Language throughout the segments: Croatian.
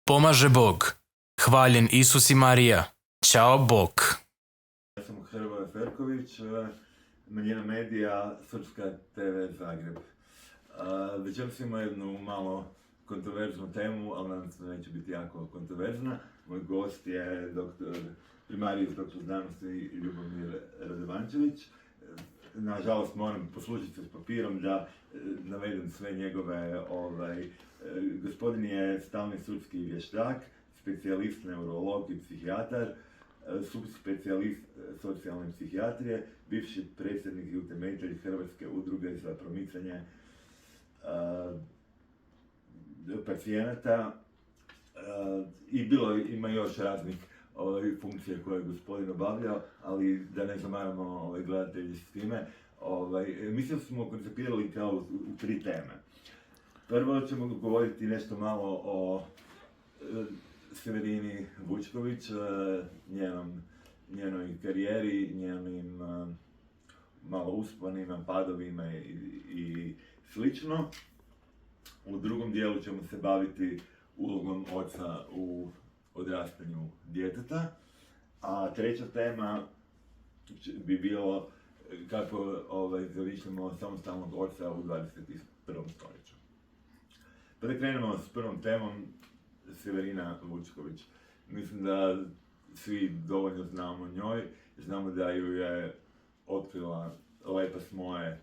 Pomaže Bog. Hvaljen Isus i Marija. Ćao Bog. Ja sam Hrvoje Ferković, Manjina medija, Srpska TV Zagreb. Večeras imamo jednu malo kontroverznu temu, ali nadam se da neće biti jako kontroverzna. Moj gost je primarijus doktor znanosti Ljubomir Radovančević. Nažalost moram poslužiti se s papirom da navedem sve njegove. Gospodin je stalni sudski vještak, specijalist neurolog i psihijatar, subspecijalist socijalne psihijatrije, bivši predsjednik i utemeljitelj Hrvatske udruge za promicanje pacijenata i ima još raznih funkcije koje je gospodin obavljao, ali da ne zamaramo gledatelji s time. Mislim da smo koncepirali kao u tri teme. Prvo ćemo govoriti nešto malo o Severini Vučković, njenoj karijeri, njenim malo usponima, padovima i slično. U drugom dijelu ćemo se baviti ulogom oca u odrastanju djeteta, a treća tema bi bilo kako zamišljamo samostalnog oca u 21. stoljeću. Pa da krenemo s prvom temom, Severina Vučković. Mislim da svi dovoljno znamo o njoj, znamo da ju je otkrila Lepa Smoje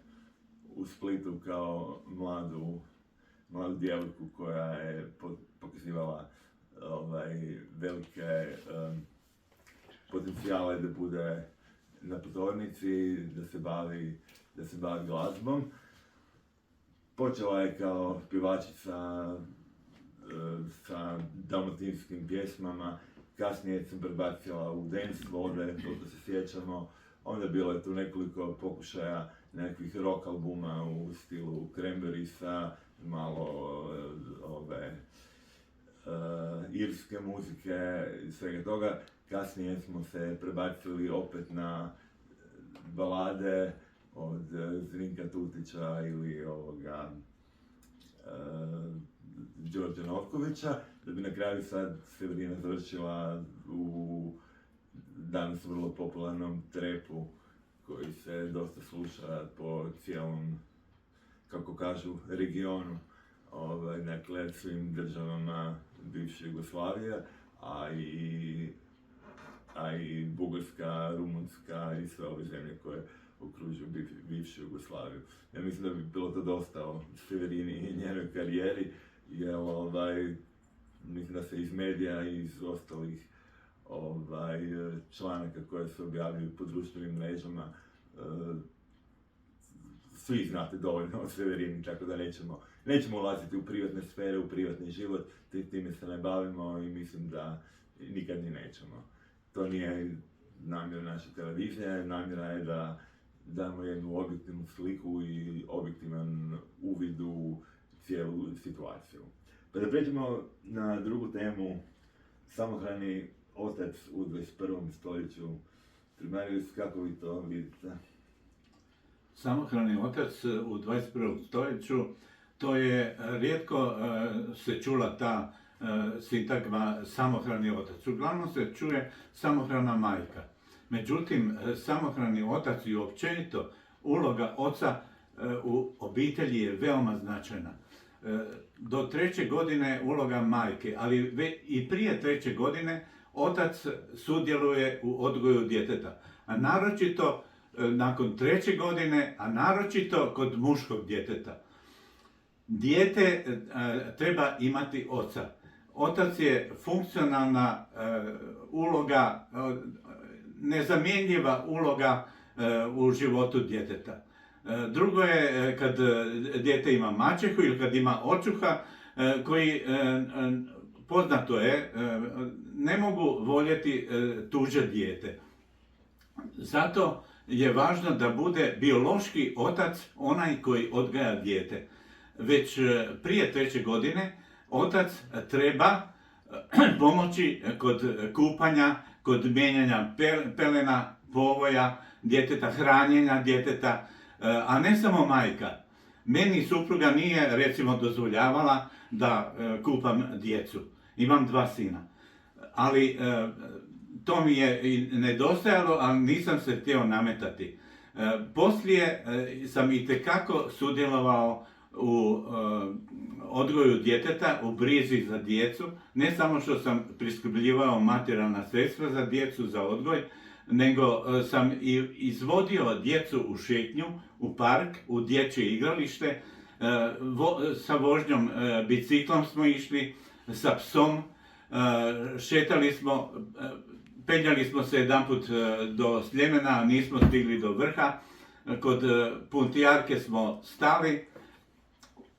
u Splitu kao mladu djevojku koja je pokazivala velike potencijale da bude na pozornici, da se bavi glazbom. Počela je kao pjevačica sa dalmatinskim pjesmama, kasnije se prebacila u dance vode, koliko se sjećamo. Onda bilo je tu nekoliko pokušaja nekakvih rock albuma u stilu Cranberriesa, malo irske muzike i svega toga. Kasnije smo se prebacili opet na balade od Zrinka Tutića ili Đorđa Novkovića, da bi na kraju sad Severina završila u danas vrlo popularnom trepu koji se dosta sluša po cijelom, kako kažu, regionu, dakle svim državama bivše Jugoslavije, a i Bugarska, Rumunjska i sve ove zemlje koje okružuju bivšu Jugoslaviju. Ja mislim da bi bilo to dosta o Severini i njenoj karijeri, jer mislim da se iz medija i iz ostalih članaka koje se objavljuju po društvenim mrežama svi znate dovoljno o Severini, tako da nećemo ulaziti u privatne sfere, u privatni život, time se ne bavimo i mislim da nikad ni nećemo. To nije namjera naše televizije, namjera je da damo jednu objektivnu sliku i objektivan uvid u cijelu situaciju. Pa da pređemo na drugu temu, samohrani otac u 21. stoljeću. Primarijus, kako vi to vidite? Samohrani otac u 21. stoljeću, to je rijetko se čula ta sintagma samohrani otac. Uglavnom se čuje samohrana majka. Međutim, samohrani otac i općenito uloga oca u obitelji je veoma značajna. Do 3. godine uloga majke, ali i prije 3. godine otac sudjeluje u odgoju djeteta. A naročito nakon 3. godine, a naročito kod muškog djeteta. Dijete treba imati oca. Otac je funkcionalna uloga, nezamjenjiva uloga u životu djeteta. Drugo je kad dijete ima maćehu ili kad ima očuha koji, poznato je, ne mogu voljeti tuđe dijete. Zato je važno da bude biološki otac onaj koji odgaja dijete. Već prije 3. godine otac treba pomoći kod kupanja, kod mijenjanja pelena, povoja djeteta, hranjenja djeteta, a ne samo majka. Meni supruga nije, recimo, dozvoljavala da kupam djecu. Imam 2 sina. Ali to mi je i nedostajalo, ali nisam se htio nametati. Poslije sam itekako sudjelovao u odgoju djeteta, u brizi za djecu. Ne samo što sam priskrbljivao materijalna sredstva za djecu, za odgoj, nego sam i izvodio djecu u šetnju, u park, u dječje igralište. Sa vožnjom biciklom smo išli, sa psom, šetali smo, penjali smo se jedanput do Sljemena, nismo stigli do vrha. Kod Puntijarke smo stali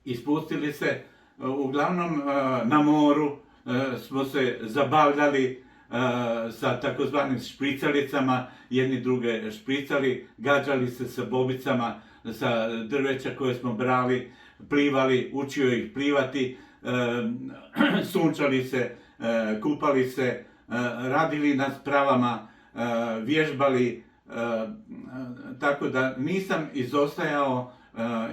i spustili se. Uglavnom na moru smo se zabavljali sa takozvanim špricalicama, jedni druge špricali, gađali se sa bobicama, sa drveća koje smo brali, plivali, učio ih plivati, sunčali se, kupali se, radili na spravama, vježbali, tako da nisam izostajao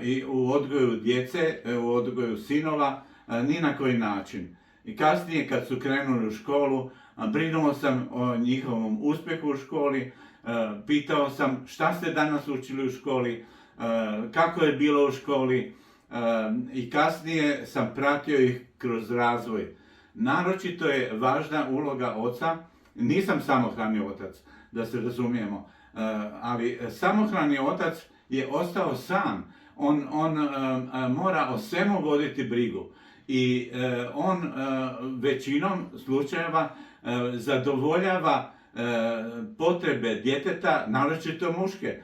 i u odgoju djece, u odgoju sinova, ni na koji način. I kasnije kad su krenuli u školu, brinuo sam o njihovom uspjehu u školi, pitao sam šta ste danas učili u školi, kako je bilo u školi, i kasnije sam pratio ih kroz razvoj. Naročito je važna uloga oca. Nisam samohrani otac, da se razumijemo, ali samohrani otac je ostao sam. On mora o svemu voditi brigu i on većinom slučajeva zadovoljava potrebe djeteta, naročito muške,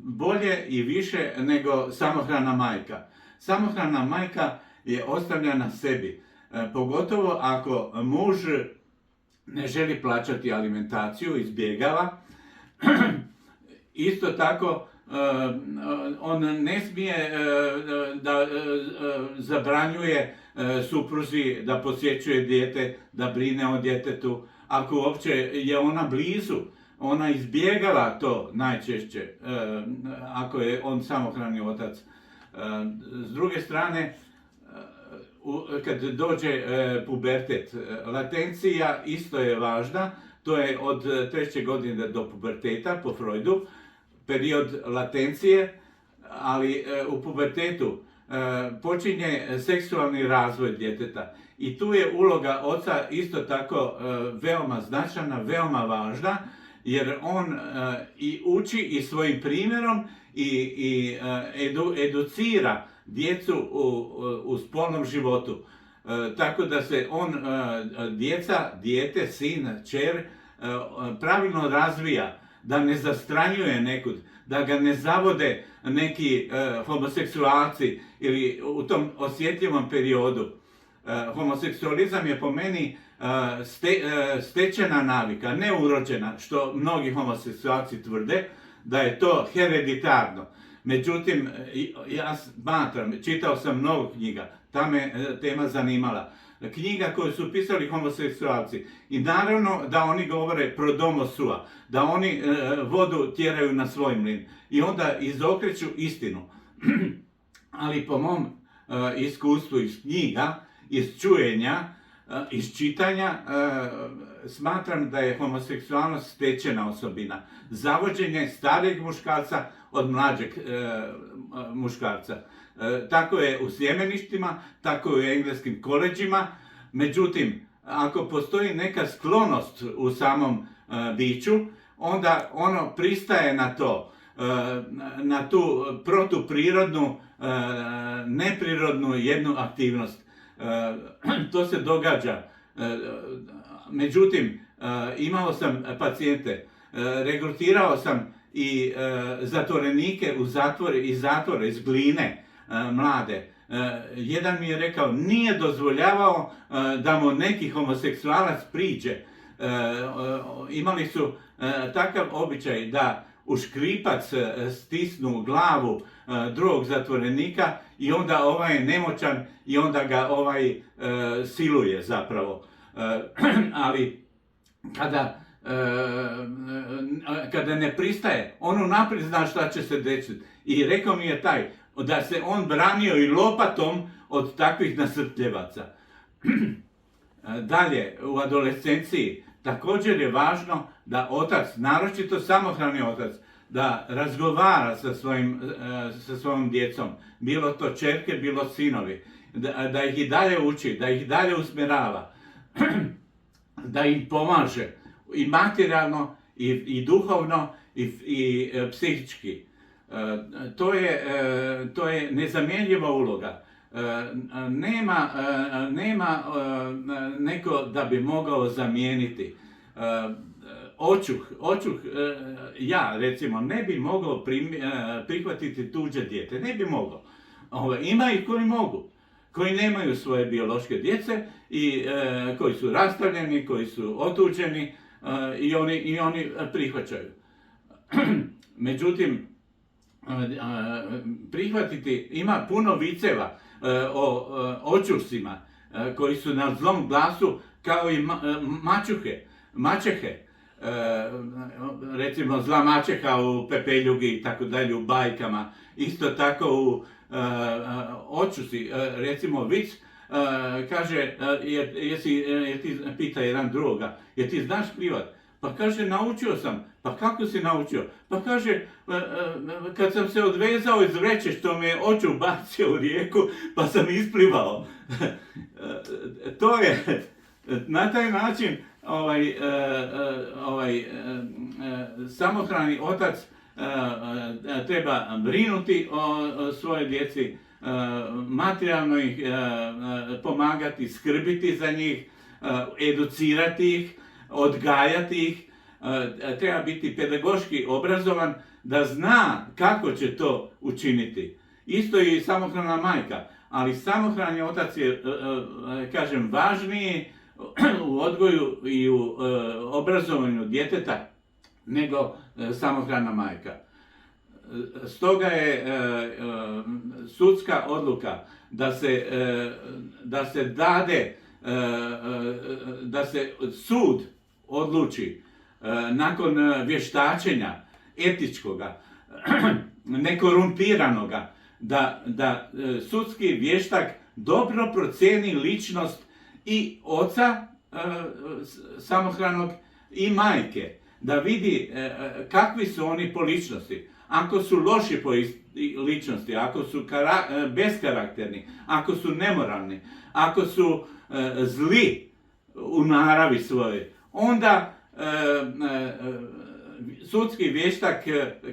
bolje i više nego samohrana majka. Samohrana majka je ostavljena sebi, pogotovo ako muž ne želi plaćati alimentaciju, izbjegava. Isto tako, on ne smije da zabranjuje supruzi da posjećuje dijete, da brine o djetetu. Ako uopće je ona blizu, ona izbjegava to najčešće, ako je on samohrani otac. S druge strane, kad dođe pubertet, latencija isto je važna, to je od 3. godine do puberteta po Freudu, period latencije, ali u pubertetu počinje seksualni razvoj djeteta i tu je uloga oca isto tako veoma značajna, veoma važna, jer on i uči i svojim primjerom i educira djecu u spolnom životu. Tako da se on, dijete, sin, kćer, pravilno razvija, da ne zastranjuje nekud, da ga ne zavode neki homoseksualci ili u tom osjetljivom periodu. Homoseksualizam je po meni stečena navika, ne urođena, što mnogi homoseksualci tvrde, da je to hereditarno. Međutim, ja smatram, čitao sam mnogo knjiga, ta me tema zanimala. Knjiga koju su pisali homoseksualci i naravno da oni govore pro domo sua, da oni vodu tjeraju na svoj mlin i onda izokreću istinu. Ali po mom iskustvu iz knjiga, iz čujenja, iz čitanja, smatram da je homoseksualnost stečena osobina. Zavođenje starijeg muškarca od mlađeg muškarca. Tako je u sjemeništima, tako je u engleskim koleđima. Međutim, ako postoji neka sklonost u samom biću, onda ono pristaje na to, na tu protuprirodnu, neprirodnu jednu aktivnost. To se događa. Međutim, imao sam pacijente, regrutirao sam i zatvorenike u zatvore, iz Gline, mlade. Jedan mi je rekao, nije dozvoljavao da mu neki homoseksualac priđe. Imali su takav običaj da u škripac stisnu glavu drugog zatvorenika i onda ovaj je nemoćan i onda ga ovaj siluje zapravo. Ali kada ne pristaje, on unaprijed zna šta će se desiti. I rekao mi je taj, da se on branio i lopatom od takvih nasrtljivaca. Dalje, u adolescenciji također je važno da otac, naročito samohrani otac, da razgovara sa svojom djecom, bilo to ćerke, bilo sinovi, da ih i dalje uči, da ih dalje usmjerava, da im pomaže i materijalno, i duhovno, i psihički. To je nezamjenjiva uloga. Nema neko da bi mogao zamijeniti. Očuh, ja recimo ne bi mogao prihvatiti tuđe dijete, ne bi mogao. Ima ih koji mogu, koji nemaju svoje biološke djece i koji su rastavljeni, koji su otuđeni i oni prihvaćaju. Međutim, prihvatiti, ima puno viceva o očusima koji su na zlom glasu kao i maćehe. Recimo zla maćeha u Pepeljugi i tako dalje, u bajkama. Isto tako u očusi, recimo vic, kaže, pita jedan drugoga, jer ti znaš plivat? Pa kaže, naučio sam. Pa kako si naučio? Pa kaže, kad sam se odvezao iz vreće što me očuh bacio u rijeku, pa sam isplivao. To je, na taj način, samohrani otac treba brinuti o svojoj djeci, materijalno ih pomagati, skrbiti za njih, educirati ih, odgajati ih, treba biti pedagoški obrazovan da zna kako će to učiniti. Isto i samohrana majka, ali samohrani otac je, kažem, važniji u odgoju i u obrazovanju djeteta nego samohrana majka. Stoga je sudska odluka da se sud odluči nakon vještačenja etičkoga, nekorumpiranoga, da sudski vještak dobro procjeni ličnost i oca samohranog i majke, da vidi kakvi su oni po ličnosti. Ako su loši po ličnosti, ako su beskarakterni, ako su nemoralni, ako su zli u naravi svoje, onda sudski vještak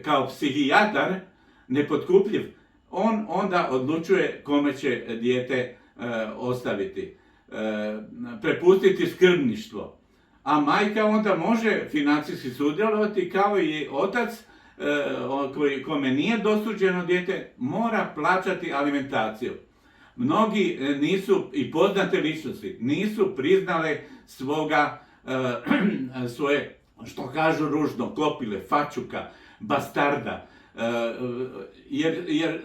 kao psihijatar, nepotkupljiv, on onda odlučuje kome će dijete ostaviti, prepustiti skrbništvo. A majka onda može financijski sudjelovati kao i otac, kome nije dosuđeno dijete, mora plaćati alimentaciju. Mnogi nisu, i poznate ličnosti, nisu priznale svoje, što kažu ružno, klopile, fačuka, bastarda, jer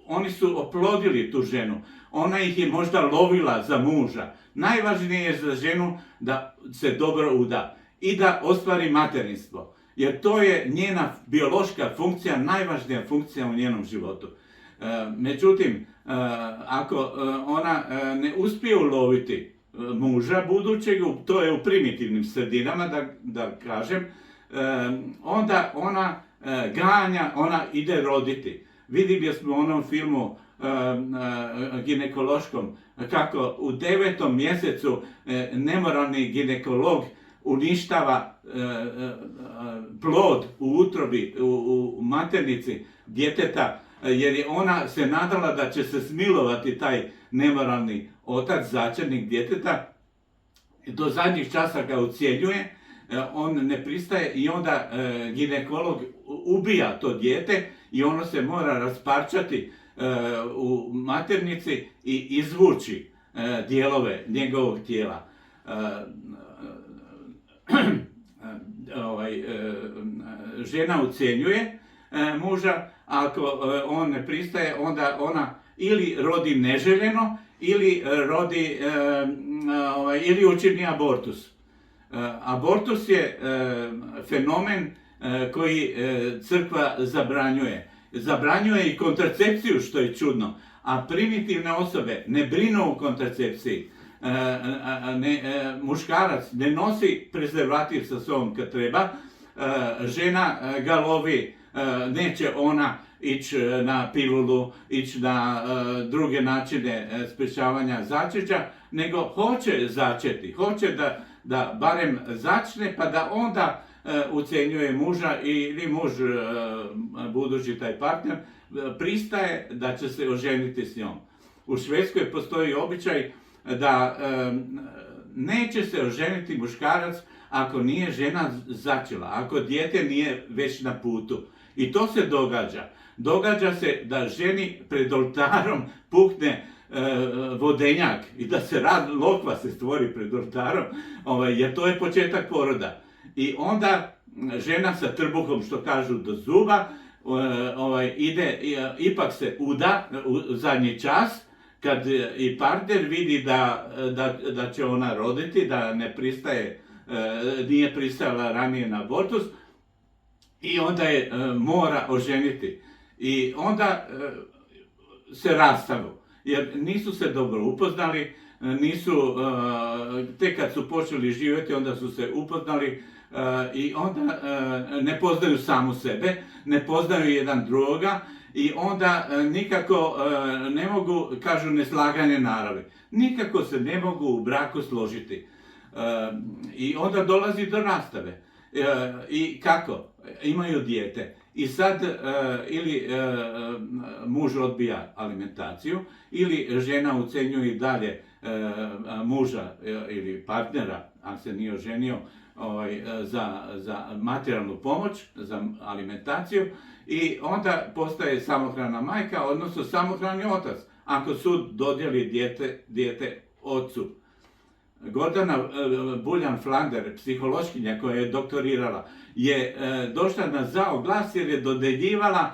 oni su oplodili tu ženu. Ona ih je možda lovila za muža. Najvažnije je za ženu da se dobro uda i da ostvari materinstvo. Jer to je njena biološka funkcija, najvažnija funkcija u njenom životu. Međutim, ako ona ne uspije uloviti muža budućeg, to je u primitivnim sredinama, da kažem, onda ona ganja, ona ide roditi. Vidjeli smo u onom filmu ginekološkom kako u 9. mjesecu nemoralni ginekolog uništava plod u utrobi, u maternici djeteta, jer je ona se nadala da će se smilovati taj nemoralni otac, začetnik djeteta. Do zadnjih časa ga ucjenjuje, on ne pristaje i onda ginekolog ubija to dijete i ono se mora rasparčati u maternici i izvući dijelove njegovog tijela. Žena ucjenjuje muža, ako on ne pristaje, onda ona ili rodi neželjeno, ili učini abortus. Abortus je fenomen koji crkva zabranjuje. Zabranjuje i kontracepciju, što je čudno, a primitivne osobe ne brinu o kontracepciji. muškarac ne nosi prezervativ sa sobom kad treba, žena ga lovi, neće ona ići na pilulu, ići na druge načine sprečavanja začeća, nego hoće začeti, hoće da barem začne, pa da onda ucenjuje muža ili muž, budući taj partner, pristaje da će se oženiti s njom. U Švedskoj postoji običaj da neće se oženiti muškarac ako nije žena začela, ako dijete nije već na putu. I to se događa. Događa se da ženi pred oltarom pukne vodenjak i da se lokva se stvori pred oltarom, jer to je početak poroda. I onda žena sa trbuhom, što kažu, do zuba, ide, ipak se uda u zadnji čas, kad i partner vidi da će ona roditi, da ne pristaje, nije pristajala ranije na abortus, i onda je mora oženiti. I onda se rastavu, jer nisu se dobro upoznali, tek kad su počeli živjeti, onda su se upoznali i onda ne poznaju samu sebe, ne poznaju jedan drugoga i onda nikako ne mogu, kažu, neslaganje naravi. Nikako se ne mogu u braku složiti. I onda dolazi do rastave. I kako? Imaju dijete. I sad ili muž odbija alimentaciju, ili žena ucenjuje i dalje muža ili partnera, ako se nije oženio, za materijalnu pomoć, za alimentaciju, i onda postaje samohrana majka, odnosno samohrani otac, ako sud dodijeli dijete ocu. Gordana Buljan-Flander, psihološkinja koja je doktorirala, je došla na zao glas jer je dodeljivala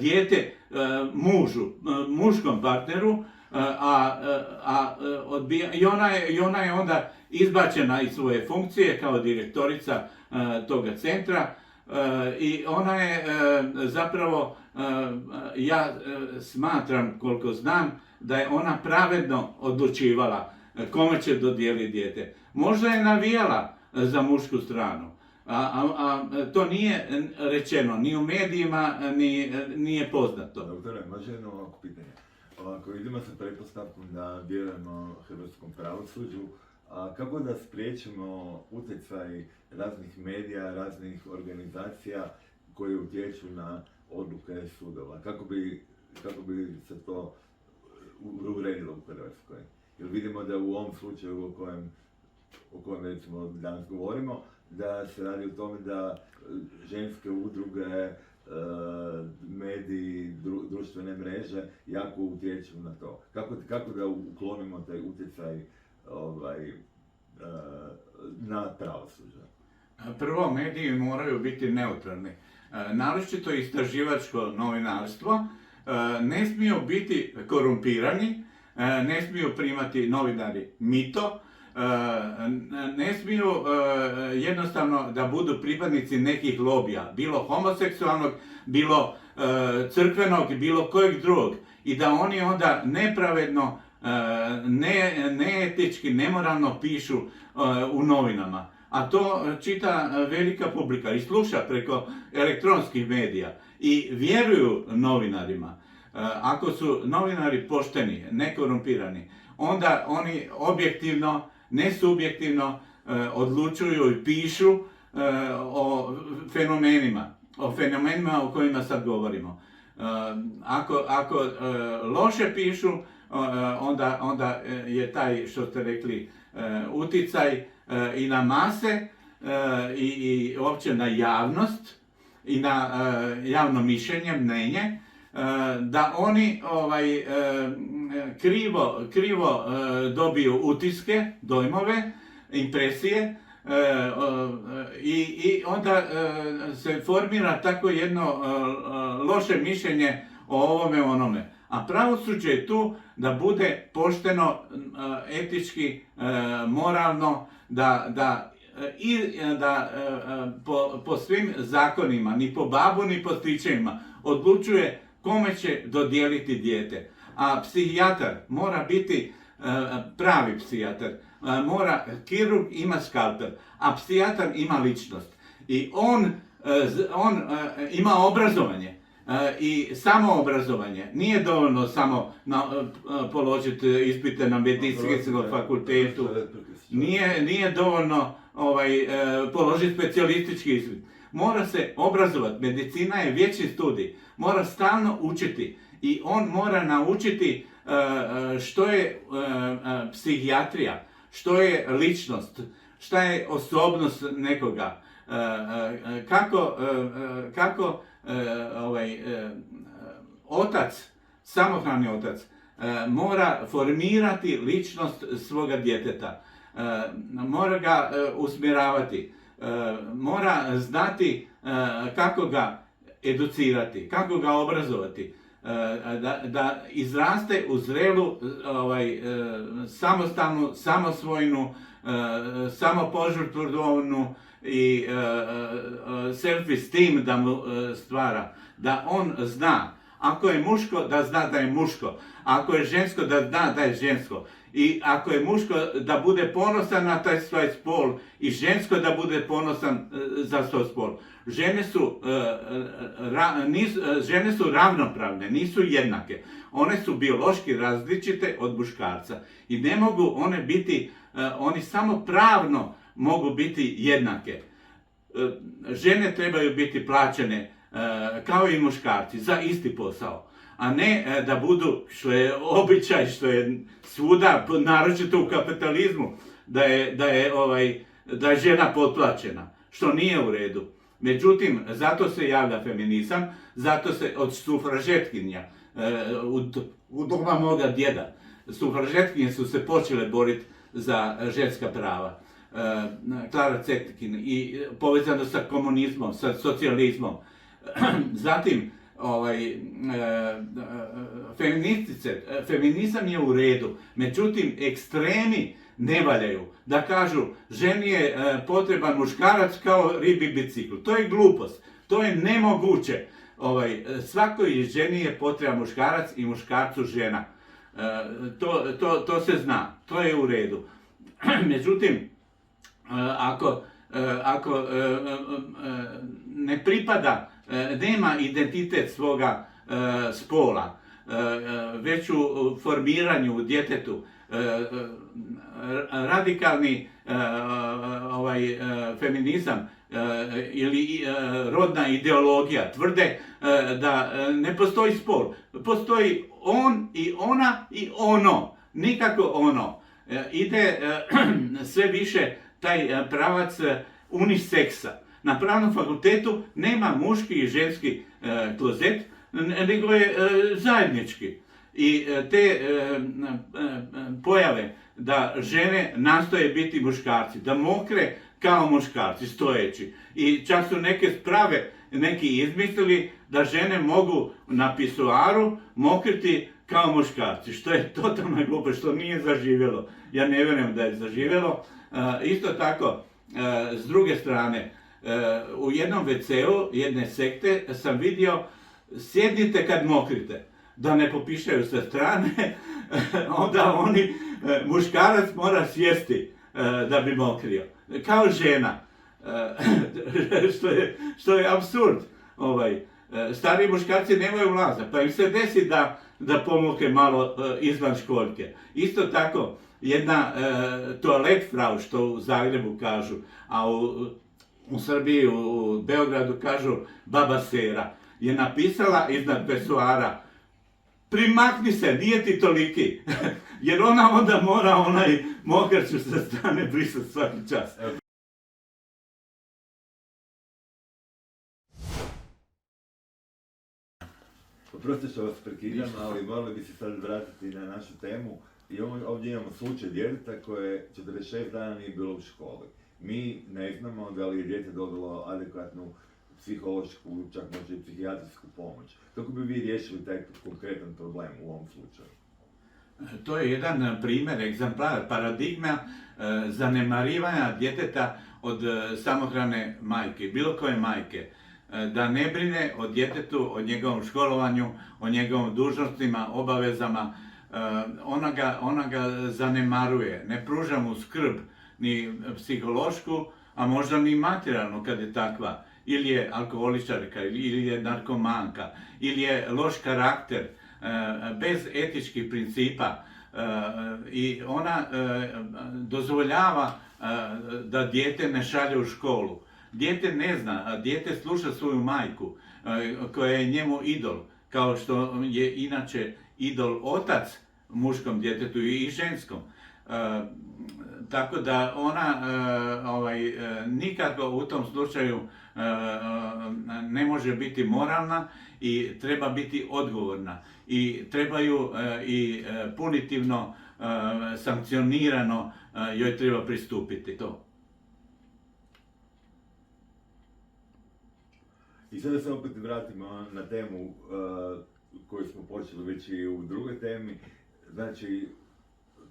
dijete muškom partneru, i ona je onda izbačena iz svoje funkcije kao direktorica toga centra, i ona je zapravo, ja smatram, koliko znam, da je ona pravedno odlučivala kome će dodijeliti dijete. Možda je navijala za mušku stranu, a to nije rečeno, ni u medijima, nije poznato. Doktore, može jedno ovako pitanje. Ako idemo sa pretpostavkom da vjerujemo hrvatskom pravosuđu, kako da spriječimo utjecaj raznih medija, raznih organizacija koje utječu na odluke sudova? Kako bi se to uredilo u Hrvatskoj? Jer vidimo da u ovom slučaju o kojem recimo danas govorimo, da se radi o tome da ženske udruge, mediji, društvene mreže jako utječu na to. Kako da uklonimo taj utjecaj na pravosuđe? Prvo, mediji moraju biti neutralni. Naročito istraživačko novinarstvo ne smiju biti korumpirani, ne smiju primati novinari mito, ne smiju jednostavno da budu pripadnici nekih lobija, bilo homoseksualnog, bilo crkvenog, bilo kojeg drugog, i da oni onda nepravedno, neetički, nemoralno pišu u novinama. A to čita velika publika i sluša preko elektronskih medija i vjeruju novinarima. Ako su novinari pošteni, nekorumpirani, onda oni objektivno, nesubjektivno odlučuju i pišu o fenomenima o kojima sad govorimo. Ako loše pišu, onda je taj, što ste rekli, uticaj i na mase i uopće na javnost i na javno mišljenje, mnenje, da oni krivo dobiju utiske, dojmove, impresije, i onda se formira tako jedno loše mišljenje o ovome onome. A pravosuđe je tu da bude pošteno, etički, moralno, da po svim zakonima, ni po babu ni po stričevima, odlučuje kome će dodijeliti dijete. A psihijatar mora biti pravi psihijatar. Kirurg ima skalpel, a psihijatar ima ličnost. I on ima obrazovanje i samoobrazovanje. Nije dovoljno samo položiti ispite na medicinskom fakultetu. Nije dovoljno položiti specijalistički ispit. Mora se obrazovati. Medicina je vječni studij. Mora stalno učiti. I on mora naučiti što je psihijatrija, što je ličnost, šta je osobnost nekoga, kako otac, samohrani otac, mora formirati ličnost svoga djeteta, mora ga usmjeravati, mora znati kako ga educirati, kako ga obrazovati, da izraste u zrelu, samostalnu, samosvojnu, samopožrtvovnu i self-esteem da mu stvara, da on zna. Ako je muško, da zna da je muško. Ako je žensko, da zna da je žensko. I ako je muško, da bude ponosan na taj svoj spol i žensko da bude ponosan za svoj spol. Žene su ravnopravne, nisu jednake. One su biološki različite od muškarca i ne mogu one biti, oni samo pravno mogu biti jednake. Žene trebaju biti plaćene kao i muškarci za isti posao, a ne da budu, što je običaj, što je svuda, naročito u kapitalizmu, da je žena potplaćena, što nije u redu. Međutim, zato se javlja feminizam, zato se od sufražetkinja, u doba moga djeda, sufražetkinje su se počele boriti za ženska prava. Klara Zetkin i povezano sa komunizmom, sa socijalizmom. Zatim, feminizam je u redu, međutim ekstremi ne valjaju. Da kažu, ženi je potreban muškarac kao ribi bicikl. To je glupost, to je nemoguće. Svakoj ženi je potreban muškarac i muškarcu žena. To se zna, to je u redu. Međutim, ako ne pripada, nema identitet svoga spola, već u formiranju u djetetu, radikalni feminizam ili rodna ideologija tvrde da ne postoji spol. Postoji on i ona i ono, nikako ono. Ide sve više taj pravac uniseksa. Na pravnom fakultetu nema muški i ženski klozet, nego je zajednički. I te pojave da žene nastoje biti muškarci, da mokre kao muškarci stojeći. I čak su neke sprave neki izmislili da žene mogu na pisuaru mokriti kao muškarci, što je totalno glupo, što nije zaživjelo. Ja ne vjerujem da je zaživjelo. Isto tako, s druge strane, u jednom WC-u jedne sekte sam vidio sjednite kad mokrite, da ne popišaju sa strane, onda muškarac mora sjesti da bi mokrio, kao žena, što je apsurd. Stari muškarci nemaju ulaza, pa im se desi da pomokre malo izvan školjke. Isto tako, jedna toalet frau, što u Zagrebu kažu, a u Srbiji, u Beogradu kažu baba Sera, je napisala iznad pesuara: primakni se, nije ti toliki, jer ona onda mora onaj mokraću sa strane brisati svaki čas. Oprostite što vas prekidam, ali morali bi se sad vratiti na našu temu. I ovdje imamo slučaj djeteta koje 46 dana nije bilo u školi. Mi ne znamo da li je dijete dobilo adekvatnu psihološku, čak možda i psihijatrijsku pomoć. Kako bi vi riješili taj konkretan problem u ovom slučaju? To je jedan primjer, egzemplar, paradigma zanemarivanja djeteta od samohrane majke, bilo koje majke. Da ne brine o djetetu, o njegovom školovanju, o njegovim dužnostima, obavezama, ona ga zanemaruje, ne pruža mu skrb ni psihološku, a možda ni materijalnu kad je takva, ili je alkoholičarka, ili je narkomanka, ili je loš karakter, bez etičkih principa, i ona dozvoljava da dijete ne šalje u školu. Dijete ne zna, dijete sluša svoju majku koja je njemu idol, kao što je inače idol otac muškom djetetu i ženskom. Tako da ona nikako u tom slučaju ne može biti moralna i treba biti odgovorna. I trebaju i punitivno, sankcionirano joj treba pristupiti to. I sada se opet vratimo na temu koju smo počeli već i u drugoj temi. Znači,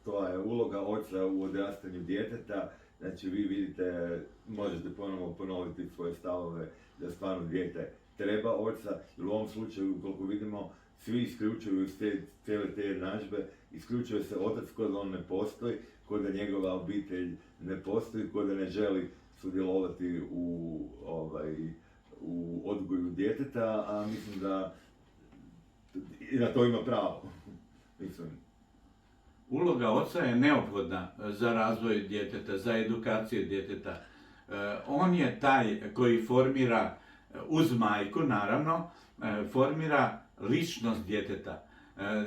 to je uloga oca u odrastanju djeteta. Znači, vi vidite, možete ponovno ponoviti svoje stavove da stvarno dijete treba oca, jer u ovom slučaju, koliko vidimo, svi isključuju iz cijele te jednadžbe, isključuje se otac kod on ne postoji, kod da njegova obitelj ne postoji, kod da ne želi sudjelovati u odgoju djeteta, a mislim da i na to ima pravo. Mislim. Uloga oca je neophodna za razvoj djeteta, za edukaciju djeteta. On je taj koji formira, uz majku naravno, formira ličnost djeteta,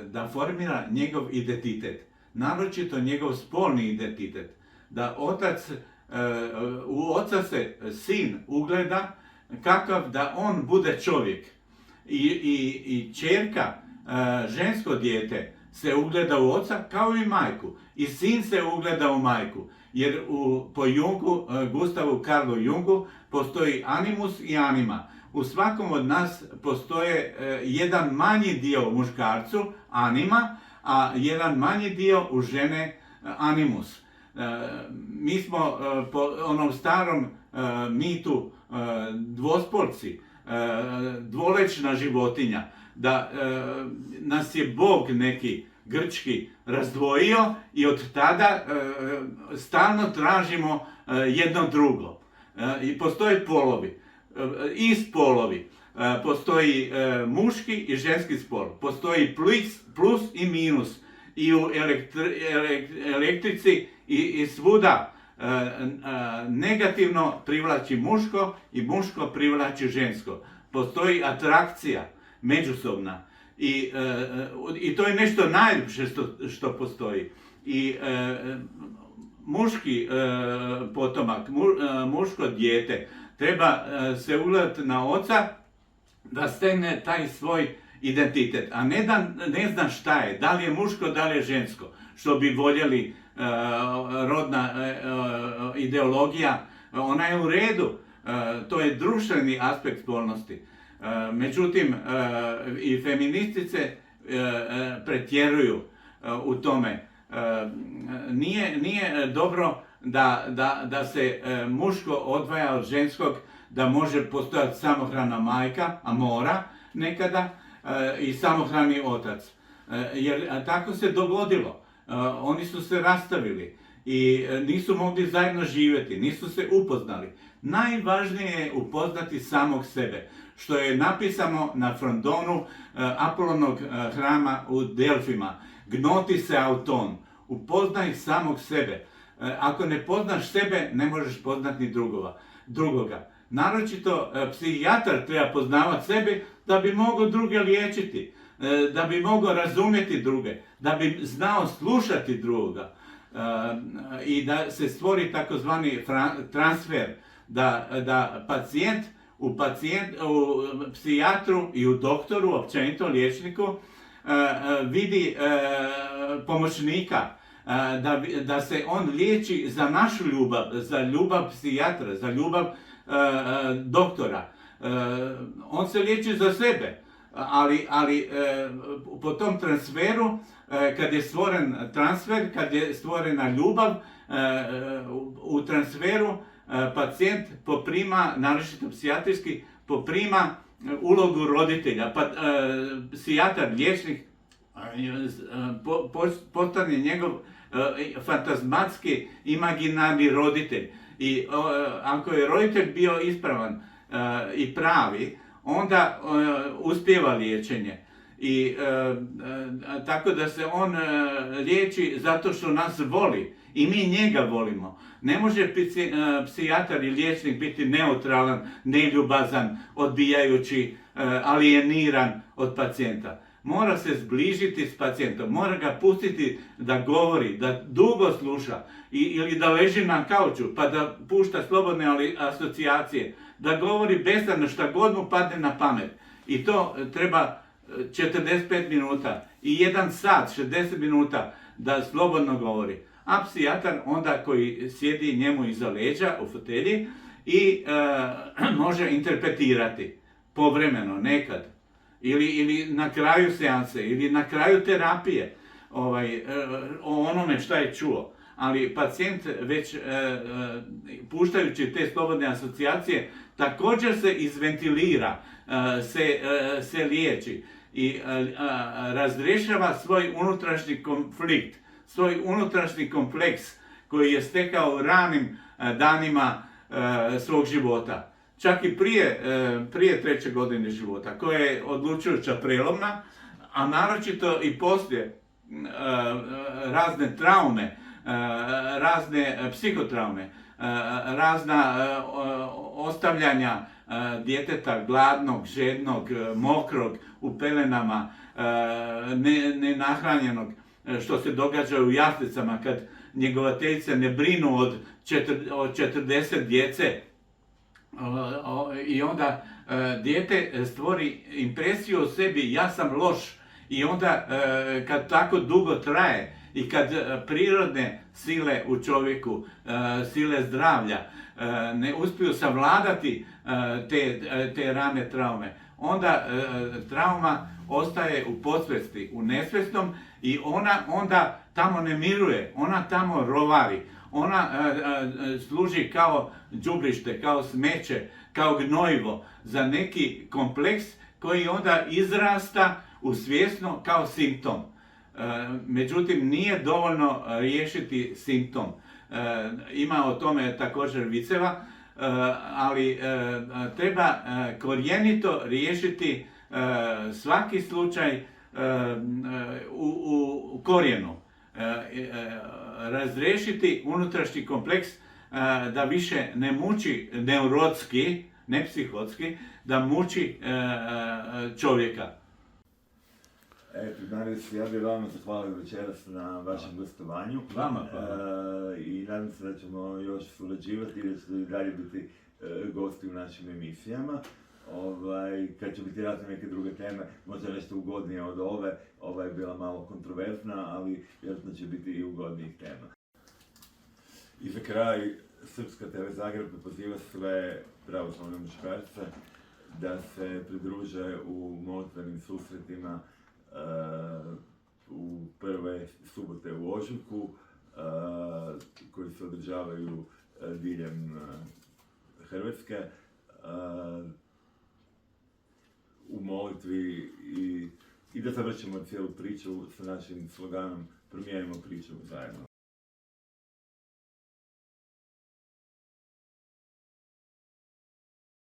da formira njegov identitet, naročito njegov spolni identitet, da u oca se sin ugleda kakav da on bude čovjek i ćerka, žensko dijete, se ugleda u oca kao i majku. I sin se ugleda u majku. Jer po Jungu, Gustavu Karlu Jungu, postoji animus i anima. U svakom od nas postoje jedan manji dio u muškarcu, anima, a jedan manji dio u žene, animus. Mi smo po onom starom mitu dvospolci, dvolečna životinja, da nas je Bog neki grčki razdvojio i od tada stalno tražimo jedno drugo. I postoje polovi, i spolovi, postoji muški i ženski spol, postoji plus i minus i u elektrici i svuda. Negativno privlači muško i muško privlači žensko. Postoji atrakcija međusobna i to je nešto najljepše što postoji. I muški potomak, muško dijete treba se ugledati na oca da stegne taj svoj identitet, a ne da ne zna šta je, da li je muško, da li je žensko, što bi voljeli rodna ideologija. Ona je u redu, to je društveni aspekt spolnosti. Međutim, i feministice pretjeruju u tome. Nije dobro da se muško odvaja od ženskog, da može postojati samohrana majka, a mora nekada, i samohrani otac. Jer tako se dogodilo. Oni su se rastavili i nisu mogli zajedno živjeti, nisu se upoznali. Najvažnije je upoznati samog sebe, što je napisano na frondonu Apolonog hrama u Delfima. Gnoti se auton, upoznaj samog sebe. Ako ne poznaš sebe, ne možeš poznati ni drugoga. Naročito psihijatar treba poznavati sebe da bi mogao druge liječiti, da bi mogao razumjeti druge, da bi znao slušati drugoga i da se stvori takozvani transfer, da pacijent u psihijatru i u doktoru, općenito liječniku, vidi pomoćnika, da se on liječi za našu ljubav, za ljubav psihijatra, za ljubav doktora. On se liječi za sebe, ali po tom transferu, kad je stvoren transfer, kad je stvorena ljubav, u transferu pacijent poprima, naročito psihijatrijski, poprima ulogu roditelja. Psihijatar, liječnik postane njegov fantazmatski, imaginarni roditelj. I ako je roditelj bio ispravan i pravi, onda uspijeva liječenje. I tako da se on liječi zato što nas voli i mi njega volimo. Ne može psihijatar i liječnik biti neutralan, neljubazan, odbijajući, alijeniran od pacijenta. Mora se zbližiti s pacijentom, mora ga pustiti da govori, da dugo sluša ili da leži na kauču pa da pušta slobodne asocijacije, da govori besramno šta god mu padne na pamet. I to treba 45 minuta i 1 sat, 60 minuta da slobodno govori. A psihijatar onda koji sjedi njemu iza leđa u fotelji i može interpretirati povremeno, nekad. Ili na kraju seanse, ili na kraju terapije, o onome šta je čuo. Ali pacijent već puštajući te slobodne asocijacije također se izventilira, se liječi i razrješava svoj unutrašnji konflikt, svoj unutrašnji kompleks koji je stekao u ranim danima svog života. Čak i prije 3. godine života, koja je odlučujuća prelomna, a naročito i poslije razne traume, razne psihotraume, razna ostavljanja djeteta gladnog, žednog, mokrog, u pelenama, nenahranjenog, što se događa u jaslicama kad njegovateljice ne brinu od 40 djece. I onda dijete stvori impresiju o sebi, ja sam loš. I onda kad tako dugo traje i kad prirodne sile u čovjeku, sile zdravlja, ne uspiju savladati te rane traume, onda trauma ostaje u podsvijesti, u nesvjesnom i ona onda tamo ne miruje, ona tamo rovari. Ona služi kao đubrište, kao smeće, kao gnojivo za neki kompleks koji onda izrasta u svjesno kao simptom. Međutim, nije dovoljno riješiti simptom. Ima o tome također viceva, ali treba korijenito riješiti svaki slučaj u korijenu. Razriješiti unutrašnji kompleks da više ne muči neurotski, ne psihotski, da muči čovjeka. Maris, ja bih vama zahvalio večeras na vašem gostovanju. Vama hvala. I nadam se da ćemo još surađivati i da ćete i dalje biti gosti u našim emisijama. Kad će biti razne neke druge teme, možda nešto ugodnije od ova je bila malo kontroverzna, ali vjerojatno će biti i ugodnijih tema. I za kraj, Srpska TV Zagreb poziva sve pravoslavne muškarce da se pridruže u molitvenim susretima u prve subote u ožujku, koji se održavaju diljem Hrvatske, u molitvi i da završimo cijelu priču sa našim sloganom Promijenimo priču zajedno.